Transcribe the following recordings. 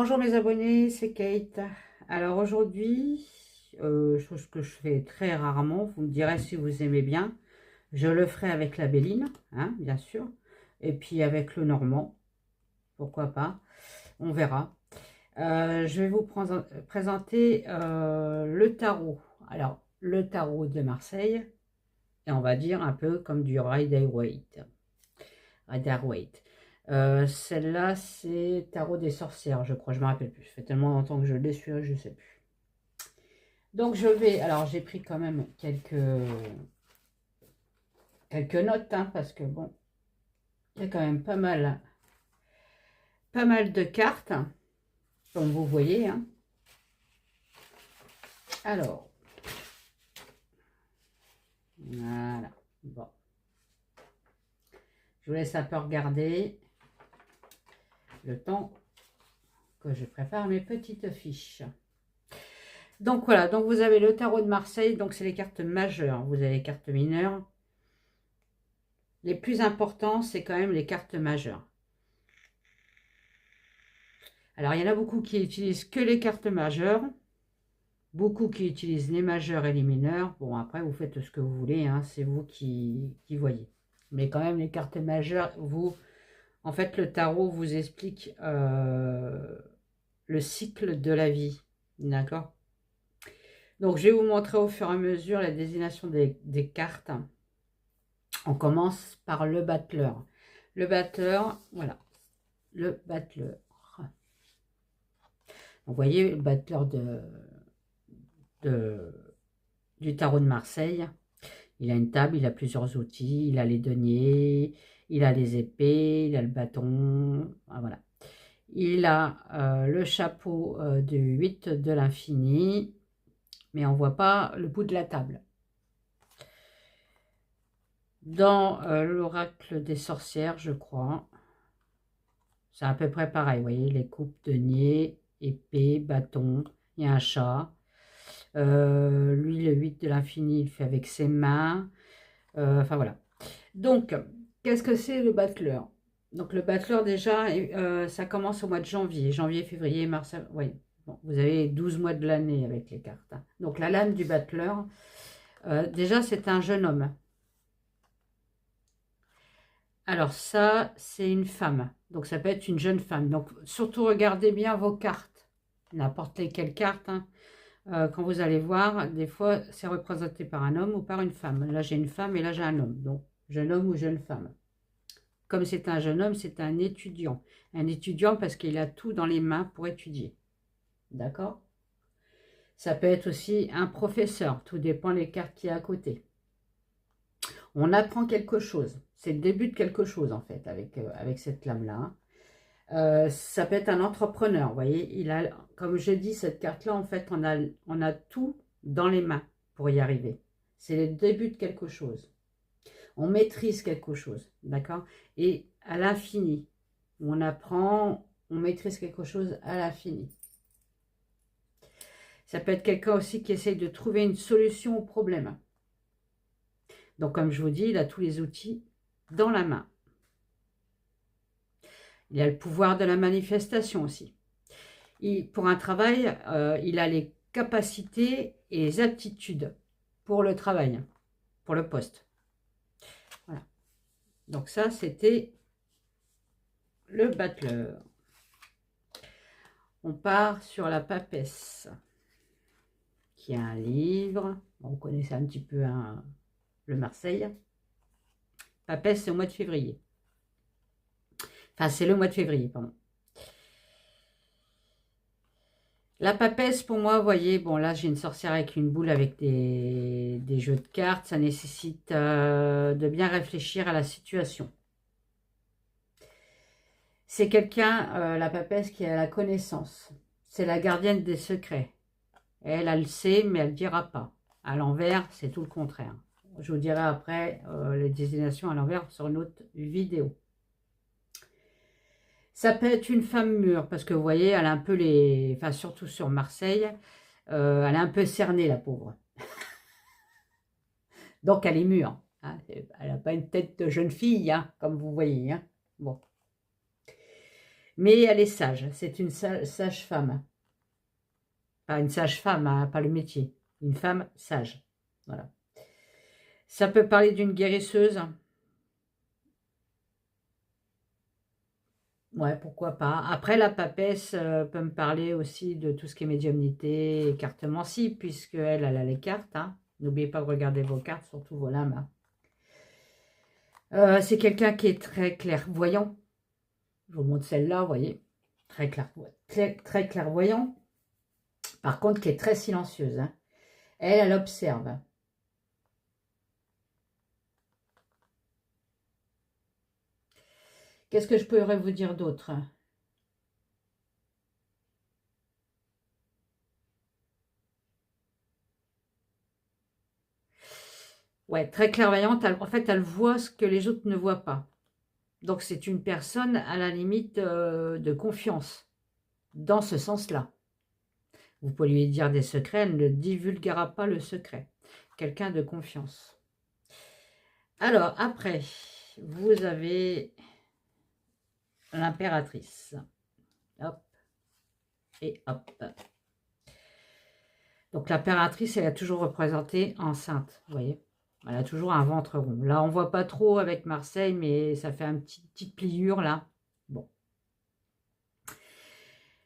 Bonjour mes abonnés, c'est Kate. Alors aujourd'hui, chose que je fais très rarement, vous me direz si vous aimez bien, je le ferai avec la Béline, hein, bien sûr, et puis avec le Normand, pourquoi pas, on verra. Je vais vous présenter le tarot. Alors, le tarot de Marseille, et on va dire un peu comme du Rider-Waite. Rider-Waite. Celle-là, c'est Tarot des sorcières, je crois, je me rappelle plus. Ça fait tellement longtemps que je l'ai, celui-là, je sais plus. Donc je vais, alors j'ai pris quand même quelques notes, hein, parce que bon, il y a quand même pas mal de cartes, comme vous voyez. Hein. Alors, voilà, bon. Je vous laisse un peu regarder le temps que je prépare mes petites fiches. Donc voilà, donc vous avez le tarot de Marseille, donc c'est les cartes majeures. Vous avez les cartes mineures. Les plus importants, c'est quand même les cartes majeures. Alors, il y en a beaucoup qui utilisent que les cartes majeures. Beaucoup qui utilisent les majeures et les mineures. Bon, après, vous faites ce que vous voulez. Hein, c'est vous qui voyez. Mais quand même, les cartes majeures, en fait, le tarot vous explique le cycle de la vie. D'accord? Donc, je vais vous montrer au fur et à mesure la désignation des cartes. On commence par le battleur. Le battleur, voilà. Le battleur. Vous voyez, le battleur du tarot de Marseille, il a une table, il a plusieurs outils, il a les deniers, il a les épées, il a le bâton, voilà. Il a le chapeau du 8 de l'infini, mais on ne voit pas le bout de la table. Dans l'oracle des sorcières, je crois, c'est à peu près pareil, vous voyez, les coupes, deniers, épée, bâton, il y a un chat. Lui, le 8 de l'infini, il fait avec ses mains. Enfin, voilà. Donc, qu'est-ce que c'est le battleur? Donc, le battleur, déjà, ça commence au mois de janvier. Janvier, février, mars, oui. Bon, vous avez 12 mois de l'année avec les cartes. Hein. Donc, la lame du battleur, déjà, c'est un jeune homme. Alors, ça, c'est une femme. Donc, ça peut être une jeune femme. Donc, surtout, regardez bien vos cartes. N'importe quelle carte, hein. Quand vous allez voir, des fois, c'est représenté par un homme ou par une femme. Là, j'ai une femme et là, j'ai un homme. Donc, jeune homme ou jeune femme. Comme c'est un jeune homme, c'est un étudiant. Un étudiant parce qu'il a tout dans les mains pour étudier. D'accord? Ça peut être aussi un professeur. Tout dépend des cartes qu'il y a à côté. On apprend quelque chose. C'est le début de quelque chose, en fait, avec cette lame-là. Ça peut être un entrepreneur, vous voyez, comme je dis, cette carte-là, en fait, on a tout dans les mains pour y arriver. C'est le début de quelque chose. On maîtrise quelque chose, d'accord? Et à l'infini, on apprend, on maîtrise quelque chose à l'infini. Ça peut être quelqu'un aussi qui essaye de trouver une solution au problème. Donc, comme je vous dis, il a tous les outils dans la main. Il a le pouvoir de la manifestation aussi. Pour un travail, il a les capacités et les aptitudes pour le travail, pour le poste. Voilà. Donc ça, c'était le battleur. On part sur la papesse, qui est un livre. On connaissait un petit peu le Marseille. Papesse, c'est au mois de février. Enfin, c'est le mois de février, pardon. La papesse, pour moi, vous voyez, bon là j'ai une sorcière avec une boule avec des jeux de cartes. Ça nécessite de bien réfléchir à la situation. C'est quelqu'un, la papesse, qui a la connaissance. C'est la gardienne des secrets. Elle le sait, mais elle ne dira pas. À l'envers, c'est tout le contraire. Je vous dirai après les désignations à l'envers sur une autre vidéo. Ça peut être une femme mûre, parce que vous voyez, elle a un peu les... Enfin, surtout sur Marseille, elle est un peu cernée, la pauvre. Donc, elle est mûre. Hein. Elle n'a pas une tête de jeune fille, hein, comme vous voyez. Hein. Bon. Mais elle est sage. C'est une sage-femme. Pas une sage-femme, hein, pas le métier. Une femme sage. Voilà. Ça peut parler d'une guérisseuse. Ouais, pourquoi pas. Après, la papesse peut me parler aussi de tout ce qui est médiumnité, cartomancie, puisque elle a les cartes. Hein. N'oubliez pas de regarder vos cartes, surtout vos lames. C'est quelqu'un qui est très clairvoyant. Je vous montre celle-là, vous voyez. Très clairvoyant. Par contre, qui est très silencieuse. Hein. Elle observe. Qu'est-ce que je pourrais vous dire d'autre? Ouais, très clairvoyante. En fait, elle voit ce que les autres ne voient pas. Donc, c'est une personne à la limite de confiance, dans ce sens-là. Vous pouvez lui dire des secrets, elle ne divulguera pas le secret. Quelqu'un de confiance. Alors, après, vous avez l'impératrice. Hop. Et hop. Donc, l'impératrice, elle a toujours représenté enceinte, vous voyez. Elle a toujours un ventre rond. Là, on ne voit pas trop avec Marseille, mais ça fait une petite pliure, là. Bon.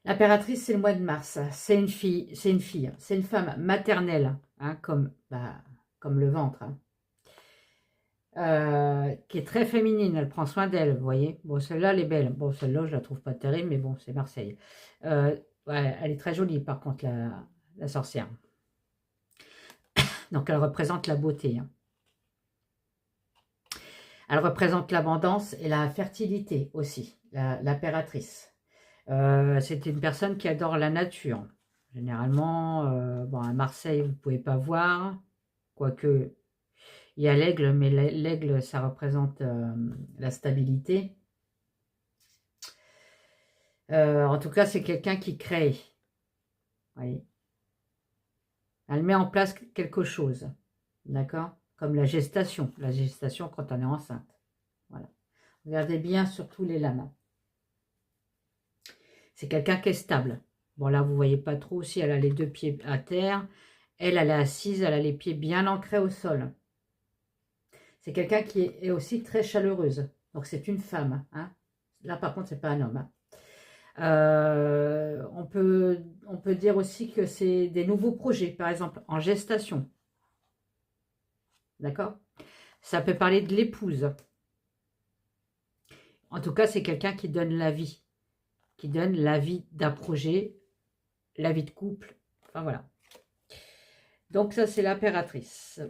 L'impératrice, c'est le mois de mars. C'est une fille, c'est une femme maternelle, hein, comme le ventre. Hein. Qui est très féminine, elle prend soin d'elle, vous voyez. Bon, celle-là, elle est belle. Bon, celle-là, je la trouve pas terrible, mais bon, c'est Marseille. Ouais, elle est très jolie, par contre, la sorcière. Donc, elle représente la beauté. Hein. Elle représente l'abondance et la fertilité aussi, l'impératrice. C'est une personne qui adore la nature. Généralement, bon, à Marseille, vous ne pouvez pas voir, quoique il y a l'aigle, mais l'aigle, ça représente la stabilité. En tout cas, c'est quelqu'un qui crée. Voyez. Elle met en place quelque chose. D'accord? Comme la gestation. La gestation quand on est enceinte. Voilà. Regardez bien sur tous les lamas. C'est quelqu'un qui est stable. Bon, là, vous ne voyez pas trop si elle a les 2 pieds à terre. Elle est assise, elle a les pieds bien ancrés au sol. C'est quelqu'un qui est aussi très chaleureuse. Donc, c'est une femme. Hein. Là, par contre, ce n'est pas un homme. Hein. On peut dire aussi que c'est des nouveaux projets, par exemple, en gestation. D'accord? Ça peut parler de l'épouse. En tout cas, c'est quelqu'un qui donne la vie. Qui donne la vie d'un projet, la vie de couple. Enfin, voilà. Donc, ça, c'est l'impératrice.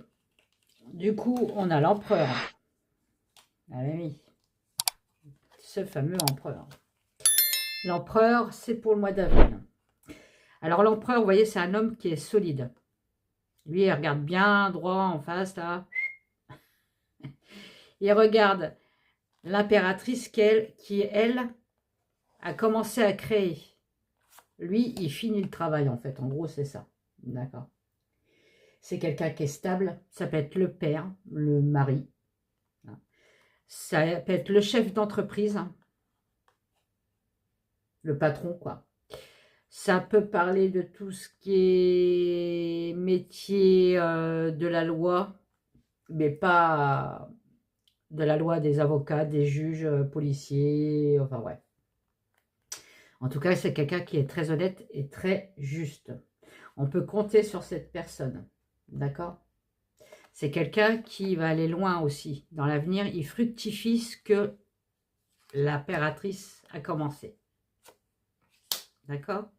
Du coup, on a l'empereur. Ah oui. Ce fameux empereur. L'empereur, c'est pour le mois d'avril. Alors, l'empereur, vous voyez, c'est un homme qui est solide. Lui, il regarde bien droit en face, là. Il regarde l'impératrice qui, elle, a commencé à créer. Lui, il finit le travail, en fait. En gros, c'est ça. D'accord. C'est quelqu'un qui est stable. Ça peut être le père, le mari. Ça peut être le chef d'entreprise. Le patron, quoi. Ça peut parler de tout ce qui est métier de la loi, mais pas de la loi des avocats, des juges, policiers, enfin ouais. En tout cas, c'est quelqu'un qui est très honnête et très juste. On peut compter sur cette personne, d'accord? C'est quelqu'un qui va aller loin aussi. Dans l'avenir, il fructifie ce que l'impératrice a commencé. D'accord?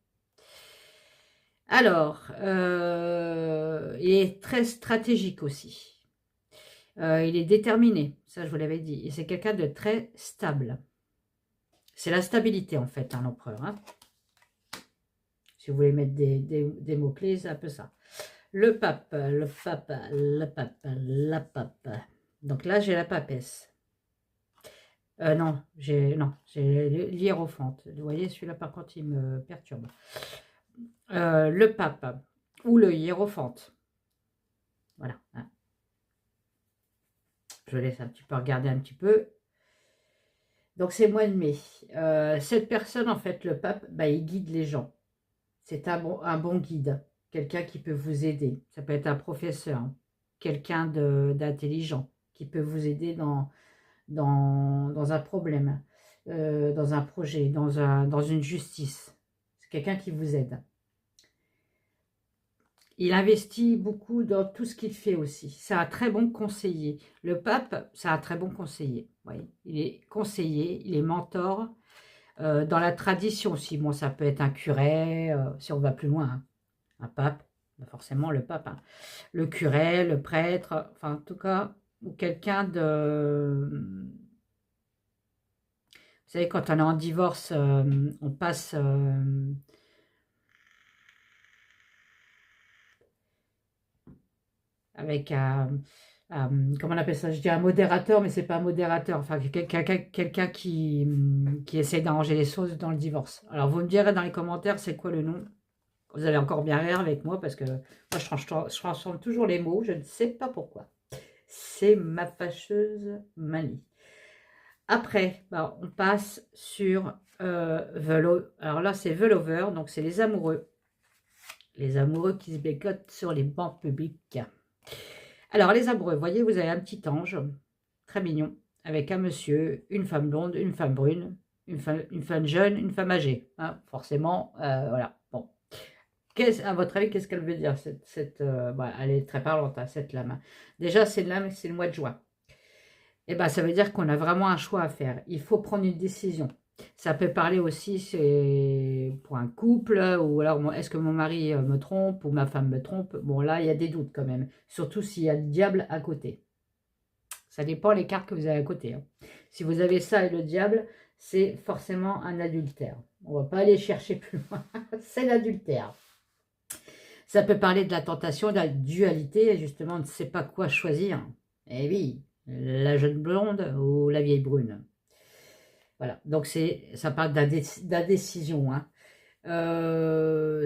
Alors, il est très stratégique aussi. Il est déterminé, ça je vous l'avais dit. Et c'est quelqu'un de très stable. C'est la stabilité en fait, hein, l'empereur. Hein. Si vous voulez mettre des mots-clés, c'est un peu ça. Le pape, le pape, le pape, la pape. Donc là, j'ai la papesse. Non, j'ai l'hiérophante. Vous voyez, celui-là, par contre, il me perturbe. Le pape ou le hiérophante. Voilà. Hein. Je laisse un petit peu regarder un petit peu. Donc, c'est le mois de mai. Cette personne, en fait, le pape, bah, il guide les gens. C'est un bon guide. Quelqu'un qui peut vous aider. Ça peut être un professeur. Quelqu'un d'intelligent qui peut vous aider dans un problème, dans un projet, dans une justice. C'est quelqu'un qui vous aide. Il investit beaucoup dans tout ce qu'il fait aussi. C'est un très bon conseiller. Le pape, c'est un très bon conseiller. Oui. Il est conseiller, il est mentor. Dans la tradition aussi, bon, ça peut être un curé, si on va plus loin, hein. Un pape, forcément le pape. Hein. Le curé, le prêtre, enfin en tout cas, ou quelqu'un de... Vous savez, quand on est en divorce, on passe... avec comment on appelle ça, je dis un modérateur, mais c'est pas un modérateur, enfin quelqu'un qui essaie d'arranger les choses dans le divorce. Alors vous me direz dans les commentaires c'est quoi le nom, vous allez encore bien rire avec moi parce que moi je transforme toujours les mots, je ne sais pas pourquoi. C'est ma fâcheuse manie. Après, bah, on passe sur alors là c'est The Lover, donc c'est les amoureux. Les amoureux qui se bécotent sur les bancs publics. Alors, les amoureux, vous voyez, vous avez un petit ange, très mignon, avec un monsieur, une femme blonde, une femme brune, une femme jeune, une femme âgée. Hein, forcément, voilà. Bon. À votre avis, qu'est-ce qu'elle veut dire bah, elle est très parlante, hein, cette lame. Hein. Déjà, c'est lame, c'est le mois de juin. Et ben, ça veut dire qu'on a vraiment un choix à faire. Il faut prendre une décision. Ça peut parler aussi pour un couple, ou alors est-ce que mon mari me trompe ou ma femme me trompe. Bon, là, il y a des doutes quand même, surtout s'il y a le diable à côté. Ça dépend les cartes que vous avez à côté. Hein. Si vous avez ça et le diable, c'est forcément un adultère. On ne va pas aller chercher plus loin, c'est l'adultère. Ça peut parler de la tentation, de la dualité, justement, on ne sait pas quoi choisir. Eh oui, la jeune blonde ou la vieille brune. Voilà, donc ça parle d'indécision. Hein.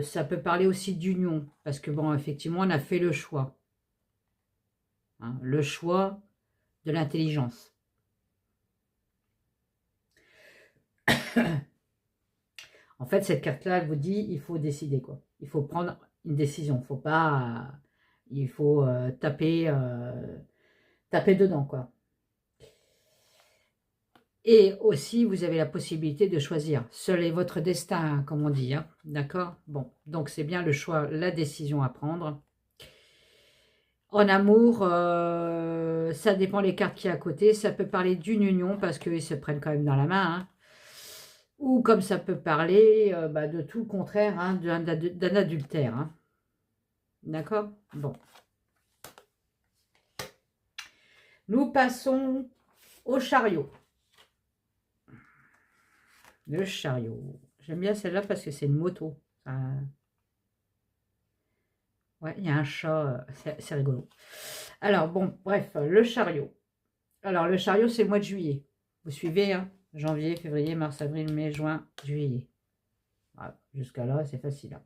Ça peut parler aussi d'union, parce que bon, effectivement, on a fait le choix. Hein, le choix de l'intelligence. En fait, cette carte-là, elle vous dit, il faut décider, quoi. Il faut prendre une décision. Faut pas, il faut taper dedans, quoi. Et aussi, vous avez la possibilité de choisir. Seul est votre destin, hein, comme on dit. Hein. D'accord? Bon, donc c'est bien le choix, la décision à prendre. En amour, ça dépend les cartes qui y a à côté. Ça peut parler d'une union, parce qu'ils se prennent quand même dans la main. Hein. Ou comme ça peut parler bah, de tout le contraire, hein, d'un adultère. Hein. D'accord? Bon. Nous passons au chariot. Le chariot. J'aime bien celle-là parce que c'est une moto. Ouais, il y a un chat, c'est rigolo. Alors, bon, bref, le chariot. Alors, le chariot, c'est le mois de juillet. Vous suivez, hein? Janvier, février, mars, avril, mai, juin, juillet. Voilà, jusqu'à là, c'est facile. Hein.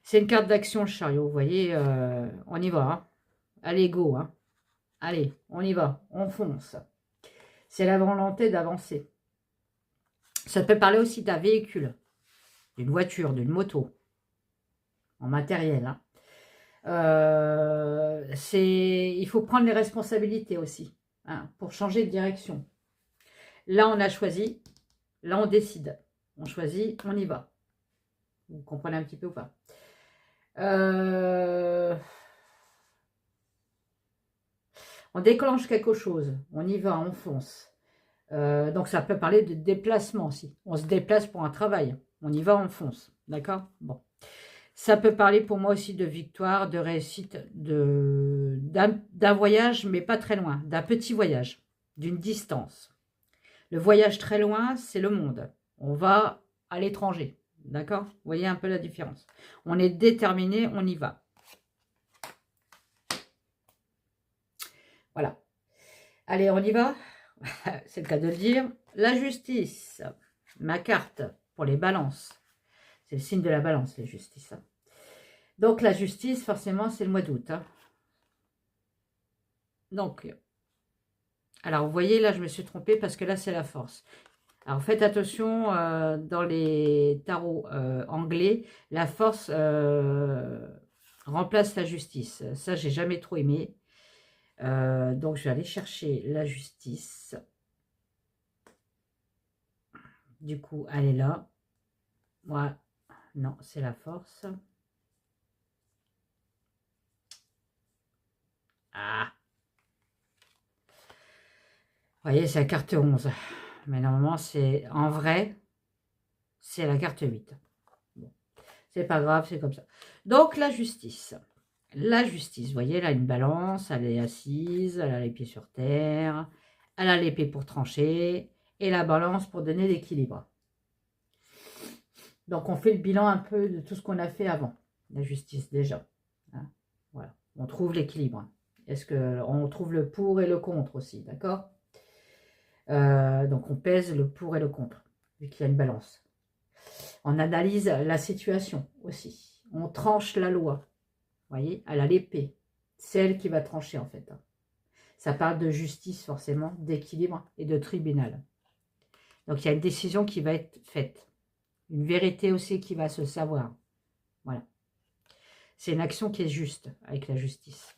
C'est une carte d'action, le chariot. Vous voyez, on y va. Hein. Allez, go. Hein. Allez, on y va. On fonce. C'est la volonté d'avancer. Ça peut parler aussi d'un véhicule, d'une voiture, d'une moto, en matériel. Hein. Il faut prendre les responsabilités aussi, hein, pour changer de direction. Là, on a choisi, là, on décide. On choisit, on y va. Vous comprenez un petit peu ou pas? On déclenche quelque chose, on y va, on fonce. Donc, ça peut parler de déplacement aussi. On se déplace pour un travail, on y va, on fonce. D'accord? Bon. Ça peut parler pour moi aussi de victoire, de réussite, d'un voyage, mais pas très loin, d'un petit voyage, d'une distance. Le voyage très loin, c'est le monde. On va à l'étranger, d'accord? Vous voyez un peu la différence. On est déterminé, on y va. Voilà. Allez, on y va. C'est le cas de le dire. La justice, ma carte pour les balances. C'est le signe de la balance, la justice. Donc, la justice, forcément, c'est le mois d'août. Hein. Donc, Alors, vous voyez, là, je me suis trompée parce que là, c'est la force. Alors, faites attention, dans les tarots anglais, la force remplace la justice. Ça, j'ai jamais trop aimé. Donc, je vais aller chercher la justice. Du coup, elle est là. Moi, non, c'est la force. Ah! Vous voyez, c'est la carte 11. Mais normalement, c'est en vrai, c'est la carte 8. Bon, c'est pas grave, c'est comme ça. Donc, la justice. La justice, vous voyez, elle a une balance, elle est assise, elle a les pieds sur terre, elle a l'épée pour trancher et la balance pour donner l'équilibre. Donc, on fait le bilan un peu de tout ce qu'on a fait avant. La justice, déjà. Hein, voilà, on trouve l'équilibre. Est-ce qu'on trouve le pour et le contre aussi, d'accord? Donc, on pèse le pour et le contre, vu qu'il y a une balance. On analyse la situation aussi. On tranche la loi. Vous voyez, elle a l'épée. C'est elle qui va trancher, en fait. Ça parle de justice, forcément, d'équilibre et de tribunal. Donc, il y a une décision qui va être faite. Une vérité aussi qui va se savoir. Voilà. C'est une action qui est juste avec la justice.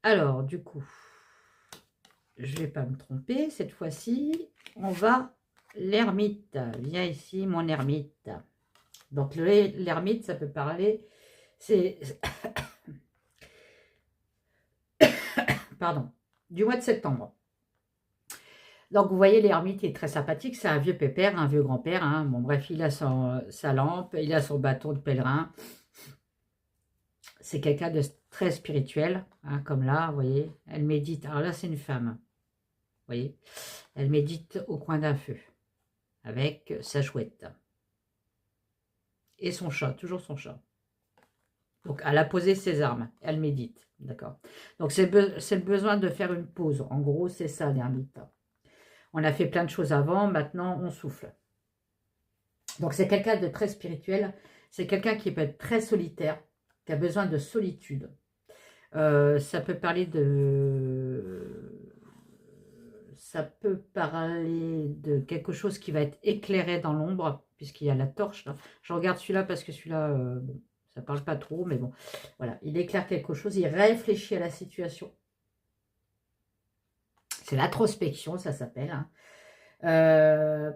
Alors, du coup, je ne vais pas me tromper. Cette fois-ci, on va l'ermite. Viens ici, mon ermite. Donc, l'ermite, ça peut parler... C'est... Pardon. Du mois de septembre. Donc, vous voyez, l'ermite est très sympathique. C'est un vieux pépère, un vieux grand-père. Hein. Bon, bref, il a sa lampe, il a son bâton de pèlerin. C'est quelqu'un de très spirituel, hein, comme là, vous voyez. Elle médite. Alors là, c'est une femme. Vous voyez. Elle médite au coin d'un feu, avec sa chouette. Et son chat, toujours son chat. Donc, elle a posé ses armes. Elle médite. D'accord. Donc, c'est le besoin de faire une pause. En gros, c'est ça, l'ermite. On a fait plein de choses avant, maintenant on souffle. Donc c'est quelqu'un de très spirituel, c'est quelqu'un qui peut être très solitaire, qui a besoin de solitude. Ça peut parler de quelque chose qui va être éclairé dans l'ombre, puisqu'il y a la torche. Là. Je regarde celui-là parce que celui-là, bon, ça parle pas trop, mais bon, voilà, il éclaire quelque chose, il réfléchit à la situation. C'est l'introspection, ça s'appelle, hein.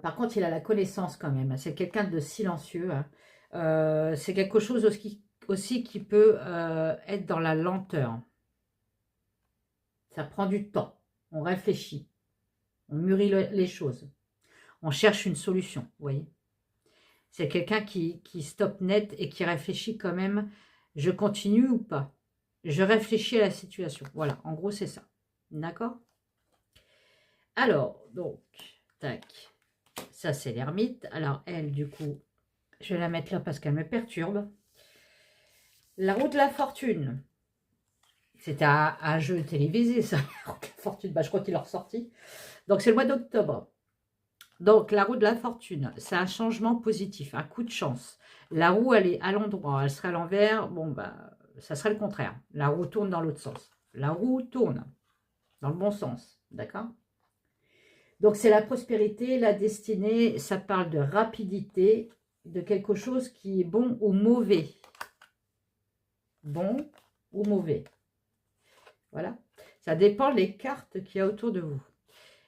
Par contre, il a la connaissance quand même. C'est quelqu'un de silencieux. Hein. C'est quelque chose aussi qui peut être dans la lenteur. Ça prend du temps. On réfléchit. On mûrit les choses. On cherche une solution, vous voyez. C'est quelqu'un qui stoppe net et qui réfléchit quand même. Je continue ou pas? Je réfléchis à la situation. Voilà, en gros, c'est ça. D'accord? Alors, donc, tac. Ça, c'est l'ermite. Alors, elle, du coup, je vais la mettre là parce qu'elle me perturbe. La roue de la fortune. C'était un jeu télévisé, ça. La roue de la fortune. Bah, je crois qu'il est ressorti. Donc, c'est le mois d'octobre. Donc, la roue de la fortune, c'est un changement positif, un coup de chance. La roue, elle est à l'endroit. Elle serait à l'envers. Bon, bah, ça serait le contraire. La roue tourne dans l'autre sens. La roue tourne dans le bon sens. D'accord? Donc, c'est la prospérité, la destinée. Ça parle de rapidité, de quelque chose qui est bon ou mauvais. Bon ou mauvais. Voilà. Ça dépend des cartes qu'il y a autour de vous.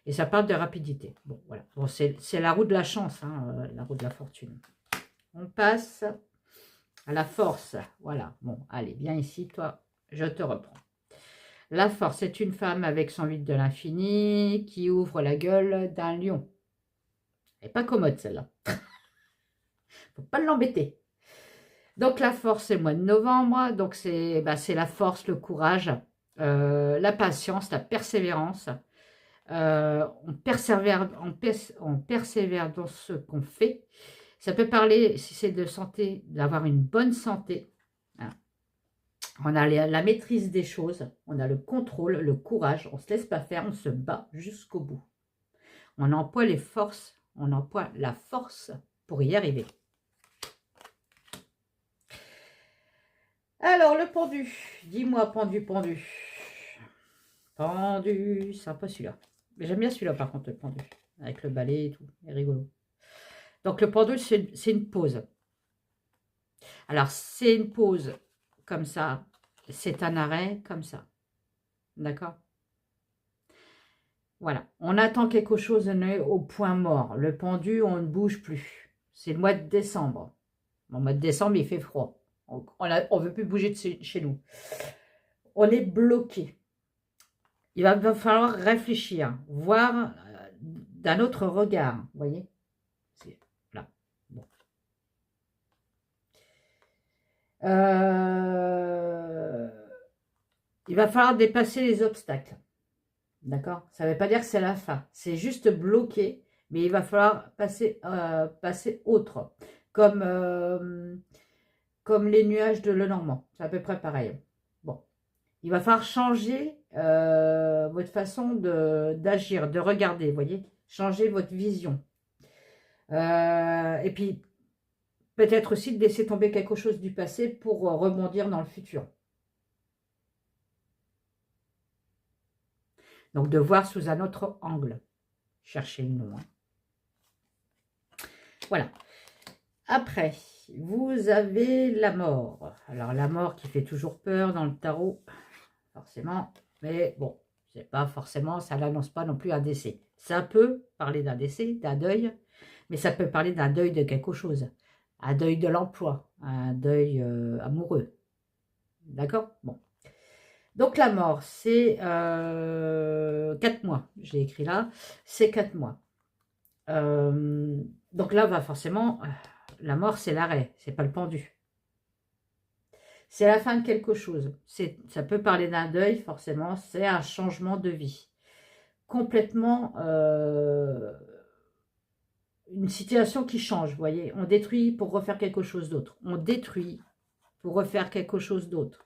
Et ça parle de rapidité. Bon, voilà. Bon, c'est la roue de la chance, hein, la roue de la fortune. On passe à la force. Voilà. Bon, allez, viens ici, toi. Je te reprends. La force, c'est une femme avec son vide de l'infini qui ouvre la gueule d'un lion. Elle n'est pas commode, celle-là. Faut pas l'embêter. Donc, la force, c'est le mois de novembre. Donc, c'est la force, le courage, la patience, la persévérance. On persévère dans ce qu'on fait. Ça peut parler, si c'est de santé, d'avoir une bonne santé. Hein. On a la maîtrise des choses, on a le contrôle, le courage, on ne se laisse pas faire, on se bat jusqu'au bout. On emploie les forces, on emploie la force pour y arriver. Alors, le pendu. Dis-moi, pendu, pendu. Pendu, sympa celui-là. Mais j'aime bien celui-là par contre, le pendu. Avec le balai et tout, il est rigolo. Donc le pendule, c'est une pause. Alors c'est une pause comme ça, c'est un arrêt comme ça. D'accord? Voilà, on attend quelque chose, on est au point mort. Le pendu, on ne bouge plus. C'est le mois de décembre. Au mois de décembre, il fait froid. On ne veut plus bouger de chez nous. On est bloqué. Il va falloir réfléchir, voir d'un autre regard. Vous voyez? C'est là. Bon. Il va falloir dépasser les obstacles. D'accord? Ça ne veut pas dire que c'est la fin. C'est juste bloqué, mais il va falloir passer autre. Comme les nuages de Lenormand. C'est à peu près pareil. Bon. Il va falloir changer votre façon d'agir, de regarder, vous voyez? Changer votre vision. Et puis, peut-être aussi de laisser tomber quelque chose du passé pour rebondir dans le futur. Donc, de voir sous un autre angle. Cherchez le nom. Hein. Voilà. Après, vous avez la mort. Alors, la mort qui fait toujours peur dans le tarot, forcément. Mais bon, c'est pas forcément, ça n'annonce pas non plus un décès. Ça peut parler d'un décès, d'un deuil, mais ça peut parler d'un deuil de quelque chose. Un deuil de l'emploi, un deuil amoureux. D'accord? Bon. Donc la mort, c'est 4 mois. J'ai écrit là, c'est 4 mois. Donc là, forcément, la mort, c'est l'arrêt, c'est pas le pendu. C'est la fin de quelque chose. Ça peut parler d'un deuil, forcément, c'est un changement de vie. Complètement une situation qui change, vous voyez. On détruit pour refaire quelque chose d'autre. On détruit pour refaire quelque chose d'autre.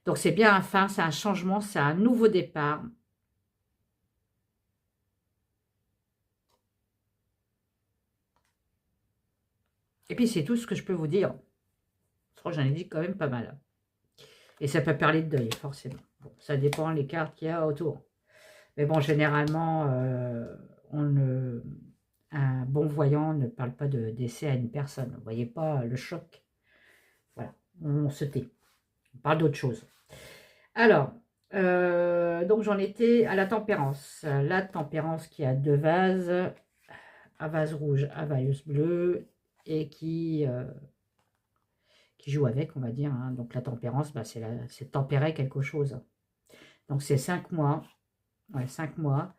Donc c'est bien un fin, c'est un changement, c'est un nouveau départ. Et puis c'est tout ce que je peux vous dire. Je crois que j'en ai dit quand même pas mal. Et ça peut parler de deuil, forcément. Bon, ça dépend les cartes qu'il y a autour. Mais bon, généralement, un bon voyant ne parle pas de décès à une personne. Vous ne voyez pas le choc. Voilà, on se tait. On parle d'autre chose. Alors, donc j'en étais à la tempérance. La tempérance qui a 2 vases, un vase rouge, un vase bleu, et qui joue avec, on va dire. Hein. Donc la tempérance, c'est tempérer quelque chose. Donc c'est 5 mois. Ouais, 5 mois.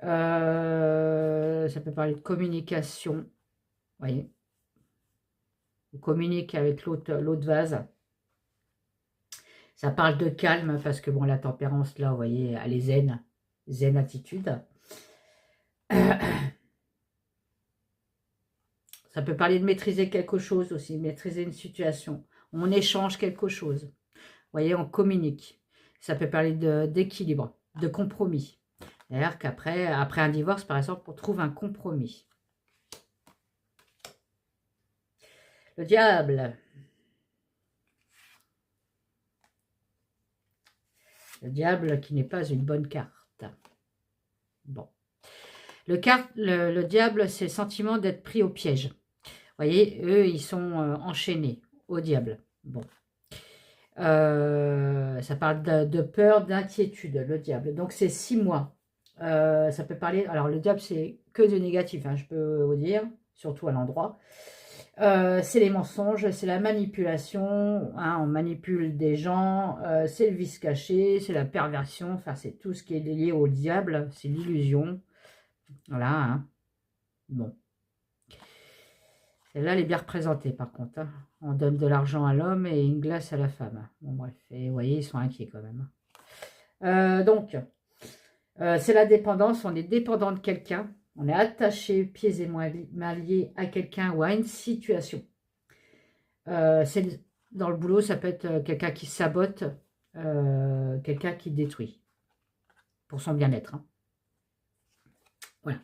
Ça peut parler de communication. Vous voyez. On communique avec l'autre vase. Ça parle de calme parce que bon, la tempérance, là, vous voyez, elle est zen. Zen attitude. Ça peut parler de maîtriser quelque chose aussi, maîtriser une situation. On échange quelque chose. Vous voyez, on communique. Ça peut parler d'équilibre, de compromis. D'ailleurs, après un divorce, par exemple, on trouve un compromis. Le diable. Le diable qui n'est pas une bonne carte. Bon. Le diable, c'est le sentiment d'être pris au piège. Vous voyez, eux, ils sont enchaînés au diable. Bon. Ça parle de peur, d'inquiétude, le diable. Donc, c'est 6 mois. Ça peut parler... Alors, le diable, c'est que de négatif, hein, je peux vous dire, surtout à l'endroit. C'est les mensonges, c'est la manipulation, hein, on manipule des gens, c'est le vice caché, c'est la perversion, enfin c'est tout ce qui est lié au diable, c'est l'illusion. Voilà, hein. Bon. Celle-là, elle est bien représentée par contre. Hein. On donne de l'argent à l'homme et une glace à la femme. Bon bref, et vous voyez, ils sont inquiets quand même. Donc, c'est la dépendance, on est dépendant de quelqu'un. On est attaché, pieds et mains liés à quelqu'un ou à une situation. Dans le boulot, ça peut être quelqu'un qui sabote, quelqu'un qui détruit pour son bien-être. Hein. Voilà.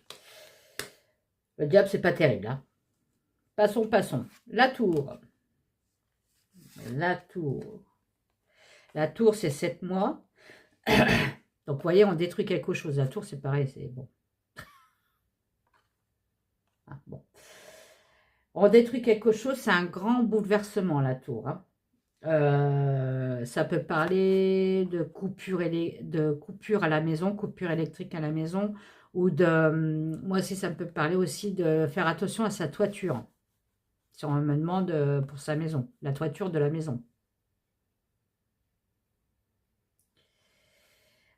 Le diable, c'est pas terrible. Hein. Passons. La tour. La tour, c'est 7 mois. Donc, vous voyez, on détruit quelque chose. La tour, c'est pareil, c'est bon. Ah, bon. On détruit quelque chose, c'est un grand bouleversement, la tour. Hein. Ça peut parler de coupure à la maison, coupure électrique à la maison, ou moi aussi, ça peut parler aussi de faire attention à sa toiture. Si on me demande pour sa maison, la toiture de la maison.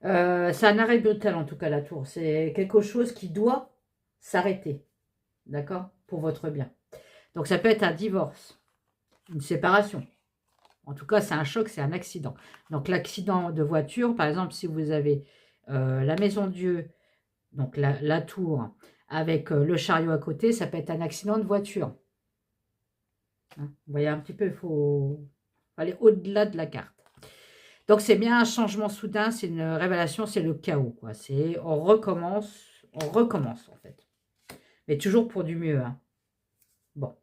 C'est un arrêt brutal en tout cas la tour. C'est quelque chose qui doit s'arrêter. D'accord? Pour votre bien. Donc ça peut être un divorce, une séparation. En tout cas, c'est un choc, c'est un accident. Donc l'accident de voiture, par exemple, si vous avez la maison Dieu, donc la tour, avec le chariot à côté, ça peut être un accident de voiture. Hein, vous voyez un petit peu, il faut aller au-delà de la carte. Donc c'est bien un changement soudain, c'est une révélation, c'est le chaos. Quoi. On recommence en fait. Mais toujours pour du mieux. Hein. Bon.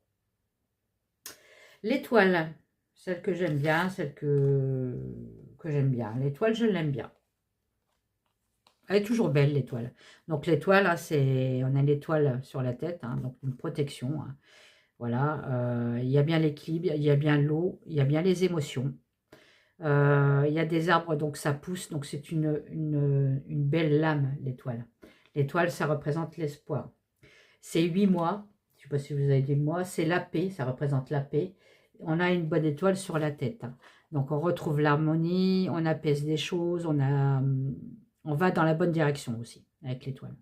L'étoile, celle que j'aime bien, celle que j'aime bien. L'étoile, je l'aime bien. Elle est toujours belle, l'étoile. Donc l'étoile, on a l'étoile sur la tête, hein, donc une protection. Hein. Voilà, il y a bien l'équilibre, il y a bien l'eau, il y a bien les émotions. Il y a des arbres, donc ça pousse, donc c'est une belle lame, l'étoile. L'étoile, ça représente l'espoir. C'est 8 mois, je ne sais pas si vous avez dit le mois, c'est la paix, ça représente la paix. On a une bonne étoile sur la tête. Hein. Donc on retrouve l'harmonie, on apaise des choses, on va dans la bonne direction aussi, avec l'étoile.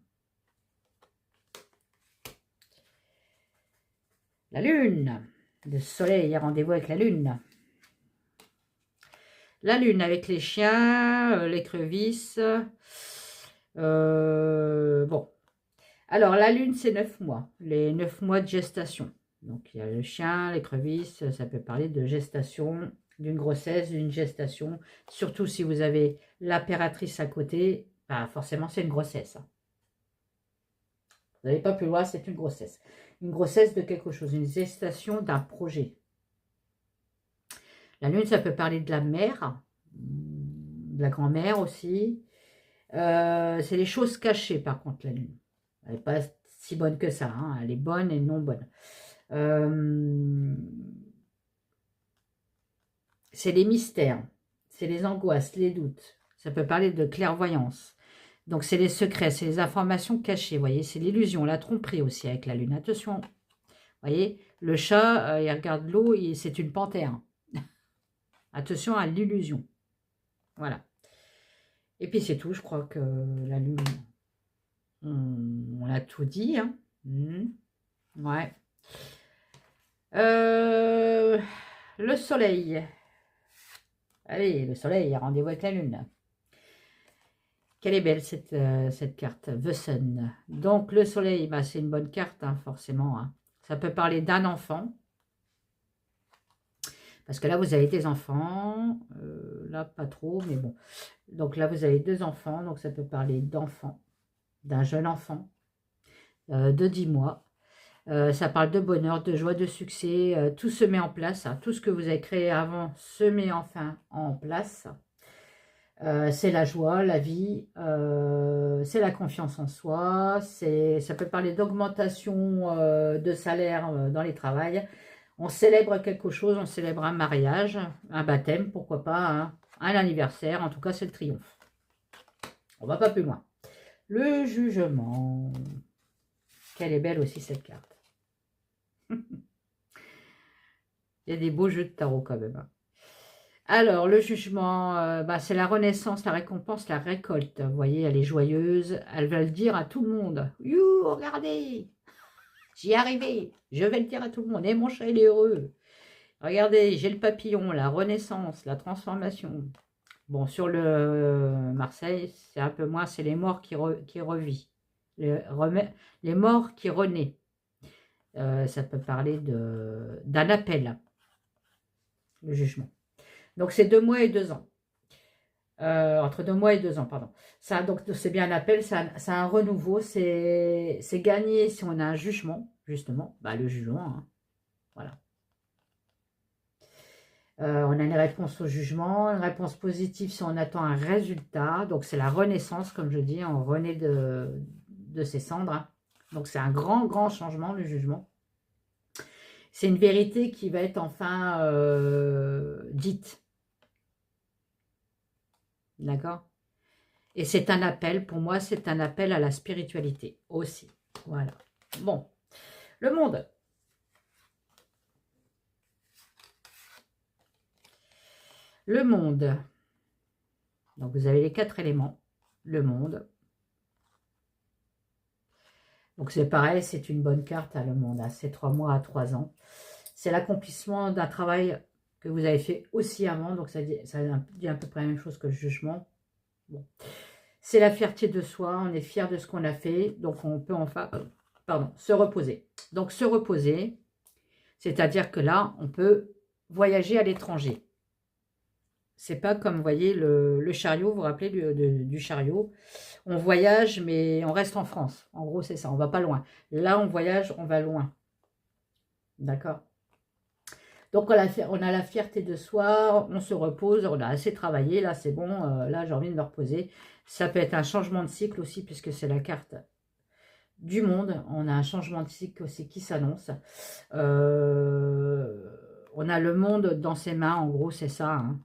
La lune, le soleil a rendez-vous avec la lune. La lune avec les chiens, l'écrevisse. Bon. Alors, la lune, c'est 9 mois. Les 9 mois de gestation. Donc, il y a le chien, l'écrevisse. Ça peut parler de gestation, d'une grossesse, d'une gestation. Surtout si vous avez l'impératrice à côté. Bah, forcément, c'est une grossesse. Vous n'allez pas plus loin, c'est une grossesse. Une grossesse de quelque chose. Une gestation d'un projet. La lune, ça peut parler de la mère, de la grand-mère aussi. C'est les choses cachées, par contre, la lune. Elle n'est pas si bonne que ça. Hein. Elle est bonne et non bonne. C'est les mystères. C'est les angoisses, les doutes. Ça peut parler de clairvoyance. Donc, c'est les secrets, c'est les informations cachées. Vous voyez, c'est l'illusion, la tromperie aussi avec la lune. Attention. Vous voyez, le chat, il regarde l'eau, c'est une panthère. Attention à l'illusion. Voilà. Et puis c'est tout, je crois que la lune, on a tout dit. Hein. Ouais. Le soleil. Allez, le soleil, rendez-vous avec la lune. Quelle est belle cette carte, The Sun. Donc le soleil, bah, c'est une bonne carte, hein, forcément. Hein. Ça peut parler d'un enfant. Parce que là, vous avez des enfants. Là, pas trop, mais bon. Donc là, vous avez 2 enfants. Donc ça peut parler d'enfants, d'un jeune enfant de 10 mois. Ça parle de bonheur, de joie, de succès. Tout se met en place. Hein. Tout ce que vous avez créé avant se met enfin en place. C'est la joie, la vie, c'est la confiance en soi, ça peut parler d'augmentation de salaire dans les travails. On célèbre quelque chose, on célèbre un mariage, un baptême, pourquoi pas, hein, un anniversaire, en tout cas c'est le triomphe. On va pas plus loin. Le jugement. Quelle est belle aussi cette carte. Il y a des beaux jeux de tarot quand même. Hein. Alors, le jugement, bah, c'est la renaissance, la récompense, la récolte. Vous voyez, elle est joyeuse. Elle va le dire à tout le monde. « You, regardez, j'y ai arrivé. Je vais le dire à tout le monde. Et mon chat, il est heureux. Regardez, j'ai le papillon, la renaissance, la transformation. » Bon, sur le Marseille, c'est un peu moins, c'est les morts qui revivent. Les morts qui renaissent. Ça peut parler d'un appel, le jugement. Donc, c'est 2 mois et 2 ans. Entre 2 mois et 2 ans, pardon. Ça, donc, c'est bien un appel, c'est un renouveau, c'est gagné si on a un jugement, justement. Bah, le jugement, hein. Voilà. On a une réponse au jugement, une réponse positive si on attend un résultat. Donc, c'est la renaissance, comme je dis, on renaît de ses cendres. Hein. Donc, c'est un grand, grand changement, le jugement. C'est une vérité qui va être enfin dite. D'accord? Et c'est un appel, pour moi, c'est un appel à la spiritualité aussi. Voilà. Bon, le monde. Le monde. Donc, vous avez les 4 éléments. Le monde. Donc, c'est pareil, c'est une bonne carte à le monde. Hein. C'est 3 mois à 3 ans. C'est l'accomplissement d'un travail que vous avez fait aussi avant. Donc, ça dit à peu près la même chose que le jugement. Bon. C'est la fierté de soi. On est fier de ce qu'on a fait. Donc, on peut enfin se reposer. Donc, se reposer, c'est-à-dire que là, on peut voyager à l'étranger. C'est pas comme, vous voyez, le chariot, vous vous rappelez du chariot. On voyage, mais on reste en France. En gros, c'est ça, on va pas loin. Là, on voyage, on va loin. D'accord? Donc, on a la fierté de soi, on se repose, on a assez travaillé, là, c'est bon, là, j'ai envie de me reposer. Ça peut être un changement de cycle aussi, puisque c'est la carte du monde. On a un changement de cycle aussi qui s'annonce. On a le monde dans ses mains, en gros, c'est ça, hein.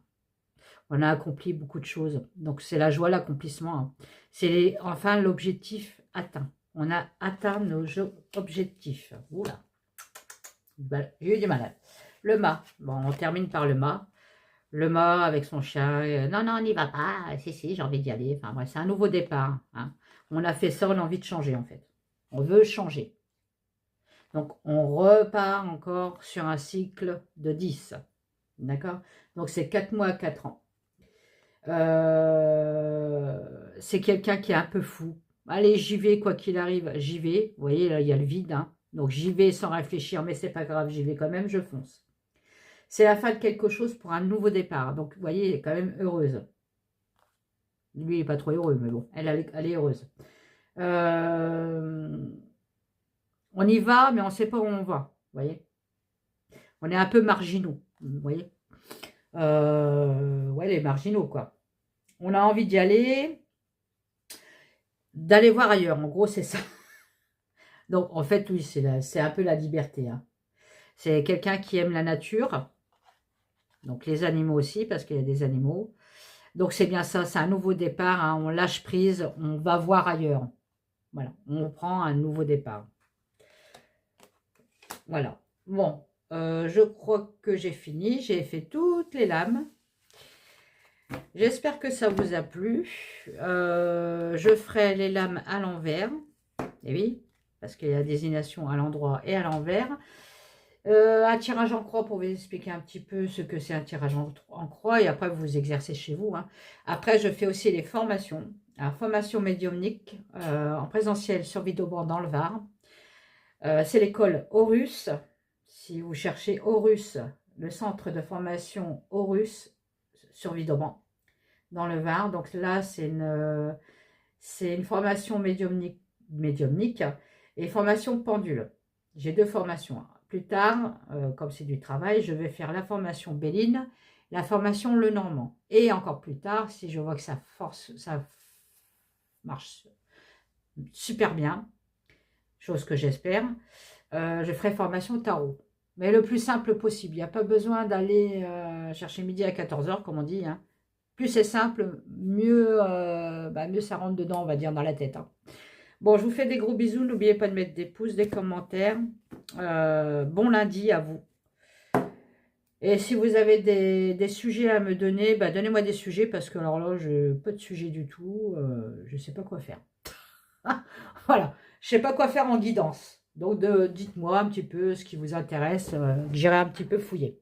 On a accompli beaucoup de choses. Donc, c'est la joie, l'accomplissement. Hein. C'est enfin l'objectif atteint. On a atteint nos objectifs. Oula. J'ai eu du mal. Le mât. Bon, on termine par le mât. Le mât avec son chien. Non, non, on n'y va pas. Si, j'ai envie d'y aller. Enfin, bref, c'est un nouveau départ. Hein. On a fait ça, on a envie de changer, en fait. On veut changer. Donc, on repart encore sur un cycle de 10. D'accord? Donc, c'est 4 mois à 4 ans. C'est quelqu'un qui est un peu fou. Allez, j'y vais, quoi qu'il arrive, j'y vais. Vous voyez, là, il y a le vide. Hein. Donc, j'y vais sans réfléchir, mais c'est pas grave, j'y vais quand même, je fonce. C'est la fin de quelque chose pour un nouveau départ. Donc, vous voyez, elle est quand même heureuse. Lui, il n'est pas trop heureux, mais bon, elle est heureuse. On y va, mais on ne sait pas où on va. Vous voyez, on est un peu marginaux. Vous voyez, ouais, les marginaux, quoi. On a envie d'y aller, d'aller voir ailleurs. En gros, c'est ça. Donc, en fait, oui, c'est un peu la liberté. Hein. C'est quelqu'un qui aime la nature. Donc, les animaux aussi, parce qu'il y a des animaux. Donc, c'est bien ça. C'est un nouveau départ. Hein. On lâche prise. On va voir ailleurs. Voilà. On prend un nouveau départ. Voilà. Bon. Je crois que j'ai fini. J'ai fait toutes les lames. J'espère que ça vous a plu. Je ferai les lames à l'envers. Et oui, parce qu'il y a la désignation à l'endroit et à l'envers. Un tirage en croix pour vous expliquer un petit peu ce que c'est un tirage en croix. Et après, vous exercez chez vous. Hein. Après, je fais aussi les formations. Alors, formation médiumnique en présentiel sur Vidauban dans le Var. C'est l'école Horus. Si vous cherchez Horus, le centre de formation Horus sur Vidauban dans le Var. Donc là, c'est une formation médiumnique et formation pendule. J'ai 2 formations. Plus tard, comme c'est du travail, je vais faire la formation Béline, la formation Lenormand. Et encore plus tard, si je vois que ça marche super bien, chose que j'espère, je ferai formation Tarot. Mais le plus simple possible. Il n'y a pas besoin d'aller chercher midi à 14 h, comme on dit. Hein. Plus c'est simple, mieux, mieux ça rentre dedans, on va dire, dans la tête. Hein. Bon, je vous fais des gros bisous. N'oubliez pas de mettre des pouces, des commentaires. Bon lundi à vous. Et si vous avez des sujets à me donner, donnez-moi des sujets parce que alors là, je n'ai pas de sujet du tout. Je ne sais pas quoi faire. Voilà, je ne sais pas quoi faire en guidance. Donc, dites-moi un petit peu ce qui vous intéresse. J'irai un petit peu fouiller.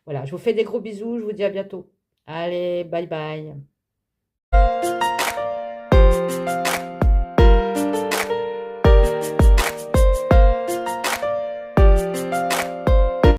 Voilà, je vous fais des gros bisous. Je vous dis à bientôt. Allez, bye bye.